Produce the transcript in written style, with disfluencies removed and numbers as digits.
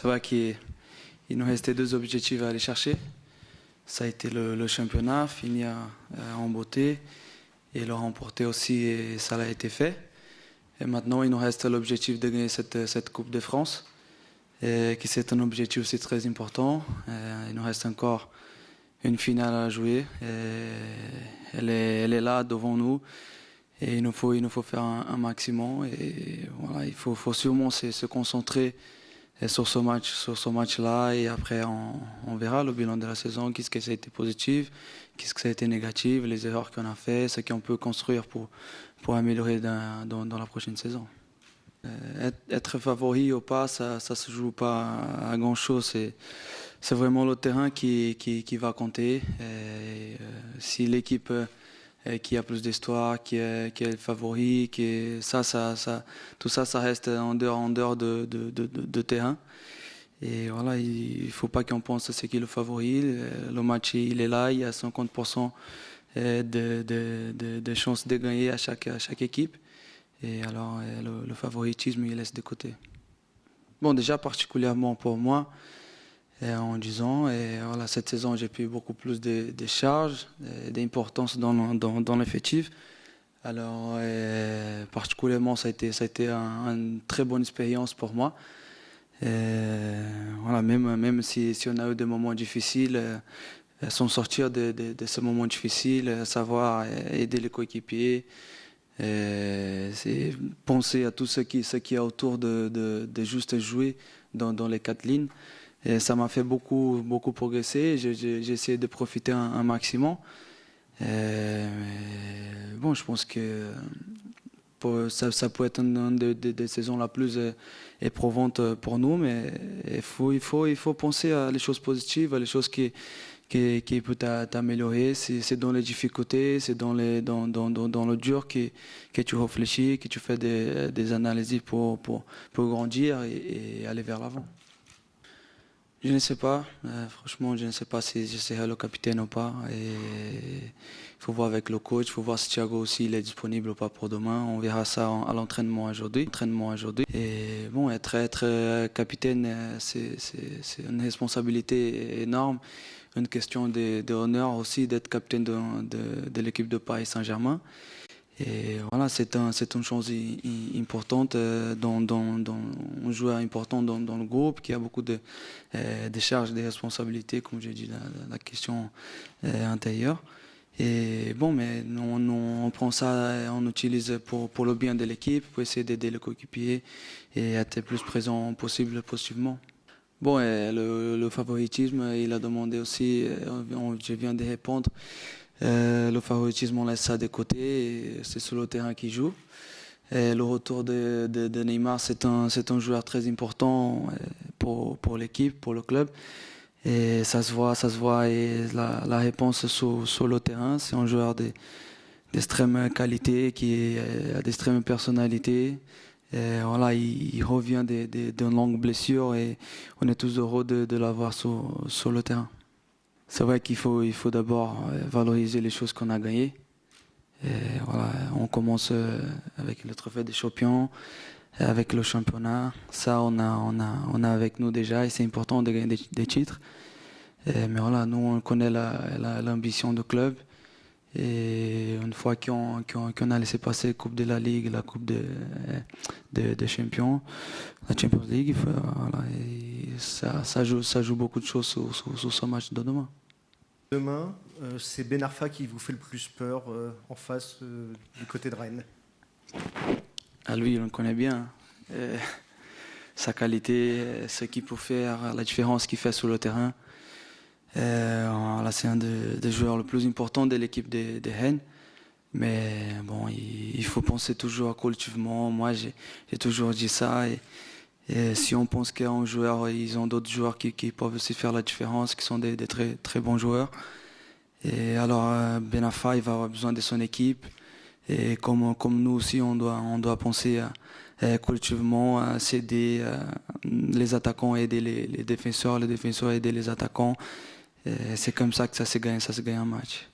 vrai qu'il nous restait deux objectifs à aller chercher. Ça a été le championnat, finir en beauté et le remporter aussi, et ça a été fait. Et maintenant, il nous reste l'objectif de gagner cette Coupe de France, et qui c'est un objectif aussi très important. Il nous reste encore une finale à jouer. Elle est là devant nous. Et il nous faut faire un maximum. Et voilà, il faut sûrement se concentrer sur ce match-là. Et après, on verra le bilan de la saison, qu'est-ce que ça a été positif, qu'est-ce que ça a été négatif, les erreurs qu'on a fait, ce qu'on peut construire pour améliorer dans la prochaine saison. Être favori ou pas, ça se joue pas à grand-chose. C'est vraiment le terrain qui va compter. Si l'équipe qui a plus d'histoire, qui est le favori, tout ça, ça reste en dehors de terrain. Et voilà, il ne faut pas qu'on pense à ce qui est le favori. Le match, il est là, il y a 50% de chances de gagner à chaque équipe. Et alors, le favoritisme, il laisse de côté. Bon, déjà, particulièrement pour moi, en 10 ans, et voilà, cette saison, j'ai pris beaucoup plus de charges, d'importance dans l'effectif. Alors, particulièrement, ça a été une très bonne expérience pour moi. Voilà, même si on a eu des moments difficiles, s'en sortir de ces moments difficiles, savoir aider les coéquipiers, c'est penser à tout ce qui est autour de juste jouer dans les quatre lignes. Et ça m'a fait beaucoup progresser. J'ai essayé de profiter un maximum. Bon, je pense que ça peut être une des saisons la plus éprouvante pour nous, mais il faut penser à les choses positives, à les choses qui peuvent t'améliorer. C'est dans les difficultés, c'est dans le dur que tu réfléchis, que tu fais des analyses pour grandir et aller vers l'avant. Je ne sais pas, franchement, je ne sais pas si je serai le capitaine ou pas. Il faut voir avec le coach, il faut voir si Thiago aussi il est disponible ou pas pour demain. On verra ça à l'entraînement aujourd'hui. Et bon, être capitaine, c'est une responsabilité énorme, une question d'honneur aussi d'être capitaine de l'équipe de Paris Saint-Germain. Et voilà, c'est une chose importante, un joueur important dans le groupe, qui a beaucoup de charges, de responsabilités, comme j'ai dit la question antérieure. Et bon, mais on prend ça, on utilise pour le bien de l'équipe, pour essayer d'aider le coéquipier et être le plus présent possible positivement. Bon, le favoritisme, il a demandé aussi, je viens de répondre. Le favoritisme, on laisse ça de côté, c'est sur le terrain qu'il joue. Le retour de Neymar, c'est un joueur très important pour l'équipe, pour le club. Et ça se voit. Et la réponse sur le terrain, c'est un joueur d'extrême qualité, qui a d'extrême personnalité. Et voilà, il revient d'une longue blessure et on est tous heureux de l'avoir sur le terrain. C'est vrai qu'il faut d'abord valoriser les choses qu'on a gagnées. Et voilà, on commence avec le trophée des champions, avec le championnat. Ça, on a avec nous déjà, et c'est important de gagner des titres. Mais voilà, nous, on connaît l'ambition du club. Et une fois qu'on a laissé passer la Coupe de la Ligue, la Coupe des Champions, la Champions League, voilà, et ça joue beaucoup de choses sur ce match de demain. Demain, c'est Ben Arfa qui vous fait le plus peur en face du côté de Rennes. À lui, on le connaît bien. Sa qualité, ce qu'il peut faire, la différence qu'il fait sur le terrain. Là, c'est un des joueurs les plus importants de l'équipe de Rennes. Mais bon, il faut penser toujours collectivement. Moi, j'ai toujours dit ça. Et si on pense qu'un joueur, ils ont d'autres joueurs qui peuvent aussi faire la différence, qui sont des très, très bons joueurs. Et alors, Ben Arfa, il va avoir besoin de son équipe. Et comme nous aussi, on doit penser collectivement à s'aider les attaquants, aider les défenseurs aider les attaquants. C'est comme ça que ça se gagne un match.